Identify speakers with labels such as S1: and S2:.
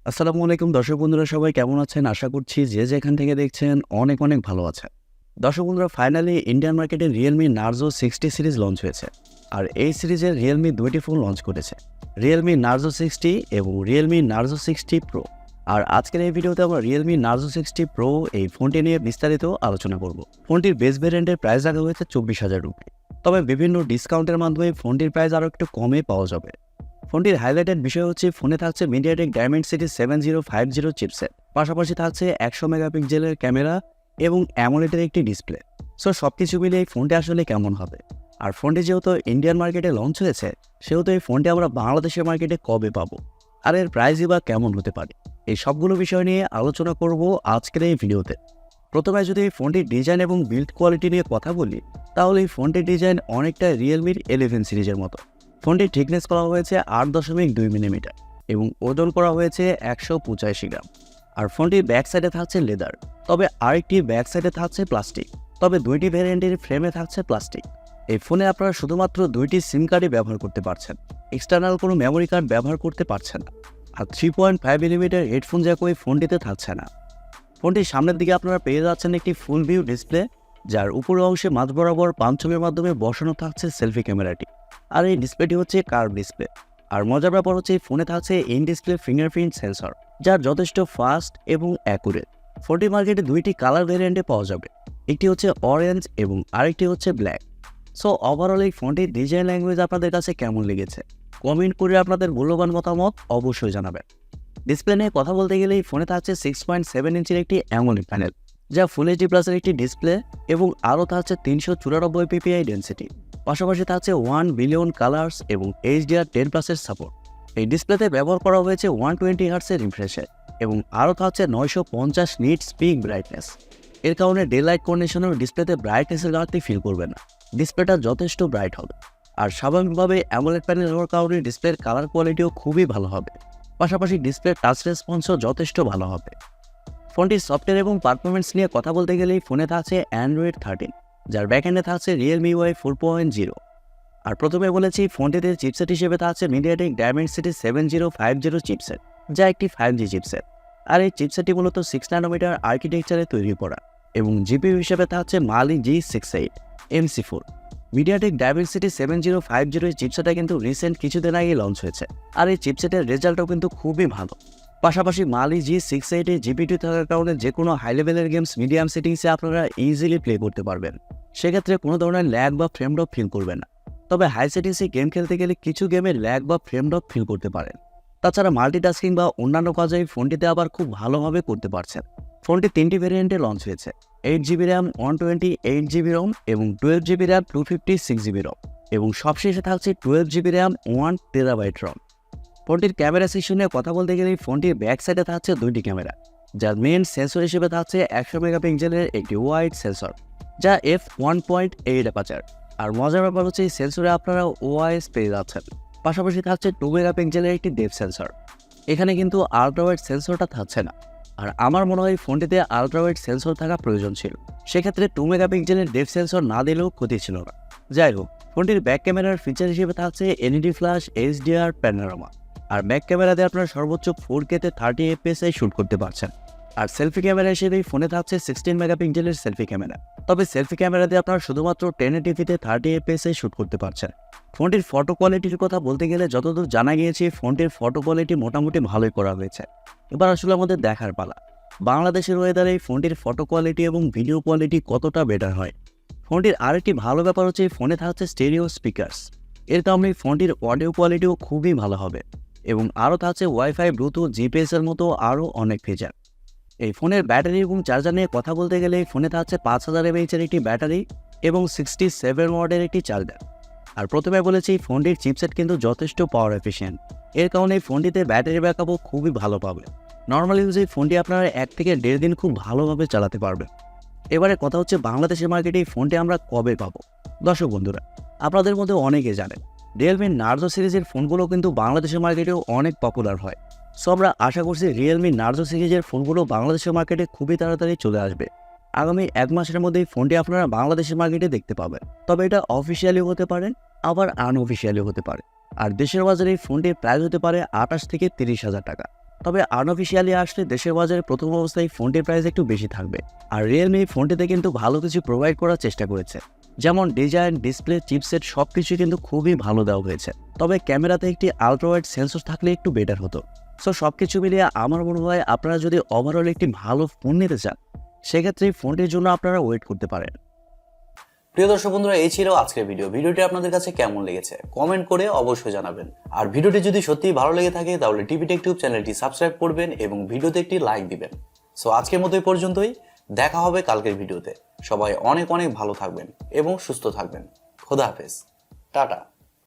S1: আসসালামু আলাইকুম দর্শক বন্ধুরা, সবাই কেমন আছেন? আশা করছি যে যেখান থেকে দেখছেন অনেক ভালো আছেন। দর্শক বন্ধুরা, ফাইনালি ইন্ডিয়ান মার্কেটে Realme Narzo 60 সিরিজ লঞ্চ হয়েছে। আর এই সিরিজের Realme দুইটি ফোন লঞ্চ করেছে, Realme Narzo 60 এবং Realme Narzo 60 Pro। আর আজকের এই ভিডিওতে আমরা Realme Narzo 60 Pro এই ফোনটি নিয়ে বিস্তারিত আলোচনা করব। ফোনটির বেস ভ্যারিয়েন্টের প্রাইস রাখা হয়েছে 24,000 রুপি, তবে বিভিন্ন ডিসকাউন্টের মাধ্যমে ফোনটির প্রাইস আরও একটু কমে পাওয়া যাবে। ফোনটির হাইলাইটেড বিষয় হচ্ছে ফোনে থাকছে Mediatek Dimensity 7050 চিপসেট, পাশাপাশি থাকছে 100 মেগাপিক্সেলের ক্যামেরা এবং অ্যামোলেডের একটি ডিসপ্লে। সো সবকিছু মিলিয়ে এই ফোনটি আসলে কেমন হবে, আর ফোনটি যেহেতু ইন্ডিয়ান মার্কেটে লঞ্চ হয়েছে সেহেতু এই ফোনটি আমরা বাংলাদেশের মার্কেটে কবে পাবো, আর এর প্রাইসই বা কেমন হতে পারে, এই সবগুলো বিষয় নিয়ে আলোচনা করব আজকের এই ভিডিওতে। প্রথমে যদি এই ফোনটির ডিজাইন এবং বিল্ড কোয়ালিটি নিয়ে কথা বলি, তাহলে এই ফোনটির ডিজাইন অনেকটা Realme 11 সিরিজের মতো। ফোনটির থিকনেস করা হয়েছে 8.2 মিলিমিটার এবং ওজন করা হয়েছে 185 গ্রাম। আর ফোনটির ব্যাক সাইডে থাকছে লেদার, তবে আরেকটি ব্যাক সাইডে থাকছে প্লাস্টিক। তবে দুইটি ভ্যারিয়েন্টের ফ্রেমে থাকছে প্লাস্টিক। এই ফোনে আপনারা শুধুমাত্র দুইটি সিম কার্ডই ব্যবহার করতে পারছেন, এক্সটার্নাল কোনো মেমোরি কার্ড ব্যবহার করতে পারছেন না। আর 3.5 মিলিমিটার হেডফোন জ্যাক ওই ফোনটিতে থাকছে না। ফোনটির সামনের দিকে আপনারা পেয়ে যাচ্ছেন একটি ফুল ভিউ ডিসপ্লে, যার উপরের অংশে মাঝ বরাবর পাঞ্চমের মাধ্যমে বসানো থাকছে সেলফি ক্যামেরাটি। আর এই ডিসপ্লেটি হচ্ছে কার্ভ ডিসপ্লে। আর মজার ব্যাপার হচ্ছে এই ফোনে থাকছে ইন ডিসপ্লে ফিঙ্গারপ্রিন্ট সেন্সর, যার যথেষ্ট ফাস্ট এবং অ্যাকুরেট। ফোনটি মার্কেটে দুইটি কালার ভেরিয়েন্টে পাওয়া যাবে, একটি হচ্ছে অরেঞ্জ এবং আরেকটি হচ্ছে ব্ল্যাক। সো ওভারঅল এই ফোনটির ডিজাইন ল্যাঙ্গুয়েজ আপনাদের কাছে কেমন লেগেছে কমেন্ট করে আপনাদের মূল্যবান মতামত অবশ্যই জানাবেন। ডিসপ্লে নিয়ে কথা বলতে গেলে এই ফোনে থাকছে 6.7 ইঞ্চির একটি অ্যামোলেড প্যানেল, যা ফুল এইচডি প্লাসের একটি ডিসপ্লে এবং আরও থাকছে 394 পিপিআই ডেন্সিটি। পাশাপাশি থাকছে 1 বিলিয়ন কালার্স এবং HDR10+ সাপোর্ট। এই ডিসপ্লেতে ব্যবহার করা হয়েছে 120 হার্টসের রিফ্রেশ এবং আরও থাকছে 950 নিটস পিক ব্রাইটনেস। এর কারণে ডে লাইট কন্ডিশনের ডিসপ্লেতে ব্রাইটনেসের ঘাটতি ফিল করবে না, ডিসপ্লেটা যথেষ্ট ব্রাইট হবে। আর স্বাভাবিকভাবে অ্যামোলেড প্যানেল হওয়ার কারণে ডিসপ্লের কালার কোয়ালিটিও খুবই ভালো হবে। পাশাপাশি ডিসপ্লের টাচ রেসপন্সও যথেষ্ট ভালো হবে। ফোনটির সফটওয়্যার এবং পারফরমেন্স নিয়ে কথা বলতে গেলেই ফোনে থাকছে Android 13, যার ব্যাকএন্ডে থাকছে Realme UI 4.0। আর প্রথমে বলেছি ফোনটিতে চিপসেট হিসেবে থাকছে Mediatek Dimensity 7050 চিপসেট, যা একটি 5G চিপসেট। আর এই চিপসেটটি মূলত 6 ন্যানোমিটার আর্কিটেকচারে তৈরি করা এবং জিপিইউ হিসেবে থাকছে Mali G68 MC4। Mediatek Dimensity 7050 চিপসেটটা কিন্তু রিসেন্ট কিছুদিন আগে লঞ্চ হয়েছে, আর এই চিপসেটের রেজাল্টও কিন্তু খুবই ভালো। পাশাপাশি Mali G68 জিপিইউ থাকার কারণে যে কোনো হাই লেভেলের গেমস মিডিয়াম সেটিংসে আপনারা ইজিলি প্লে করতে পারবেন। সেক্ষেত্রে কোনো ধরনের ল্যাগ বা ফ্রেম ড্রপ ফিল করবেন না। তবে হাই সেটিংসে গেম খেলতে গেলে কিছু গেমে ল্যাগ বা ফ্রেম ড্রপ ফিল করতে পারেন। তাছাড়া মাল্টিটাস্কিং বা অন্যান্য কাজে এই ফোনটিতে আবার খুব ভালোভাবে করতে পারছেন। ফোনটি 3টি ভ্যারিয়েন্টে লঞ্চ হয়েছে, 8GB RAM 128GB ROM এবং 12GB RAM 256GB ROM এবং সবশেষে থাকছে 12GB RAM 1TB ROM। ফোনটির ক্যামেরা সেকশনে কথা বলতে গেলে ফোনটির ব্যাক সাইডে থাকছে দুইটি ক্যামেরা, যার মেইন সেন্সর হিসেবে থাকছে 100 মেগাপিক্সেলের একটি ওয়াইড সেন্সর, যা f1.8 অ্যাপারচার। আর মজার ব্যাপার হচ্ছে এই সেন্সরে আপনারা OIS পেয়ে যাচ্ছেন। পাশাপাশি থাকছে 2 মেগাপিক্সেলের একটি ডেপথ সেন্সর। এখানে কিন্তু আলট্রাওয়াইড সেন্সরটা থাকছে না, আর আমার মনে হয় ফোনটিতে আলট্রাওয়াইড সেন্সর থাকা প্রয়োজন ছিল। সেক্ষেত্রে 2 মেগাপিক্সেলের ডেপথ সেন্সর না দিলেও ক্ষতি ছিল না। যাই হোক, ফোনটির ব্যাক ক্যামেরার ফিচার হিসেবে থাকছে LED ফ্ল্যাশ HDR প্যানোরামা। আর ব্যাক ক্যামেরাতে আপনারা সর্বোচ্চ 4K-তে 30 FPS শ্যুট করতে পারছেন। আর সেলফি ক্যামেরা হিসেবে ফোনে থাকছে 16 মেগাপিক্সেলের সেলফি ক্যামেরা। তবে সেলফি ক্যামেরাতে আপনারা শুধুমাত্র 1080p-তে 30 FPS শ্যুট করতে পারছেন। ফোনটির ফটো কোয়ালিটির কথা বলতে গেলে যতদূর জানা গিয়েছে ফোনটির ফটো কোয়ালিটি মোটামুটি ভালোই করা হয়েছে। এবার আসলে আমাদের দেখার পালা, বাংলাদেশের ওয়েদারে এই ফোনটির ফটো কোয়ালিটি এবং ভিডিও কোয়ালিটি কতটা বেটার হয়। ফোনটির আরেকটি ভালো ব্যাপার হচ্ছে ফোনে থাকছে স্টেরিও স্পিকার্স। এর কারণে ফোনটির অডিও কোয়ালিটিও খুবই ভালো হবে এবং আরও থাকছে ওয়াইফাই, ব্লুটুথ, জিপিএস এর মতো আরও অনেক ফিচার। এই ফোনের ব্যাটারি এবং চার্জার নিয়ে কথা বলতে গেলে এই ফোনে থাকছে 5000 mAh-এর একটি ব্যাটারি এবং 67 ওয়াটের একটি চার্জার। আর প্রথমে বলেছি ফোনটির চিপসেট কিন্তু যথেষ্ট পাওয়ার এফিশিয়েন্ট। এর কারণে এই ফোনটিতে ব্যাটারি ব্যাকআপও খুবই ভালো পাবে। নর্মাল ইউজে ফোনটি আপনারা 1 থেকে 1.5 দিন খুব ভালোভাবে চালাতে পারবেন। এবারে কথা হচ্ছে বাংলাদেশের মার্কেটে এই ফোনটি আমরা কবে পাবো। দর্শক বন্ধুরা, আপনাদের মধ্যে অনেকে জানেন Realme Narzo সিরিজের ফোনগুলো কিন্তু বাংলাদেশের মার্কেটেও অনেক পপুলার হয়। সো আমরা আশা করছি Realme Narzo সিরিজের ফোনগুলো বাংলাদেশের মার্কেটে খুবই তাড়াতাড়ি চলে আসবে। আগামী 1 মাসের মধ্যেই ফোনটি আপনারা বাংলাদেশের মার্কেটে দেখতে পাবেন। তবে এটা অফিসিয়ালি হতে পারে, আবার আনঅফিসিয়ালি হতে পারে। আর দেশের বাজারে এই ফোনটির প্রাইস হতে পারে 28 থেকে 30 হাজার টাকা। তবে আনঅফিসিয়ালি আসলে দেশের বাজারে প্রথম অবস্থায় ফোনটির প্রাইস একটু বেশি থাকবে। আর রিয়েলমি ফোনটিতে কিন্তু ভালো কিছু প্রোভাইড করার চেষ্টা করেছে, যেমন ডিজাইন, ডিসপ্লে, চিপসেট সবকিছু কিন্তু খুবই ভালো দেওয়া হয়েছে। তবে ক্যামেরাতে একটি আলট্রাওয়াইড সেন্সর থাকলে একটু বেটার হতো। সো সবকিছু মিলিয়ে আমার মনে হয় আপনারা যদি ওভারঅল একটি ভালো ফোন নিতে চান, সেক্ষেত্রে ফোনটির জন্য আপনারা ওয়েট করতে পারেন।
S2: প্রিয় দর্শক বন্ধুরা, এই ছিল আজকের ভিডিওটি আপনাদের কাছে কেমন লেগেছে কমেন্ট করে অবশ্যই জানাবেন। আর ভিডিওটি যদি সত্যিই ভালো লেগে থাকে তাহলে টিভি টেকটিউব চ্যানেলটি সাবস্ক্রাইব করবেন এবং ভিডিওতে একটি লাইক দিবেন। সো আজকের মতো এই পর্যন্তই, দেখা হবে কালকের ভিডিওতে। সবাই অনেক অনেক ভালো থাকবেন এবং সুস্থ থাকবেন। খোদা হাফেজ, টাটা।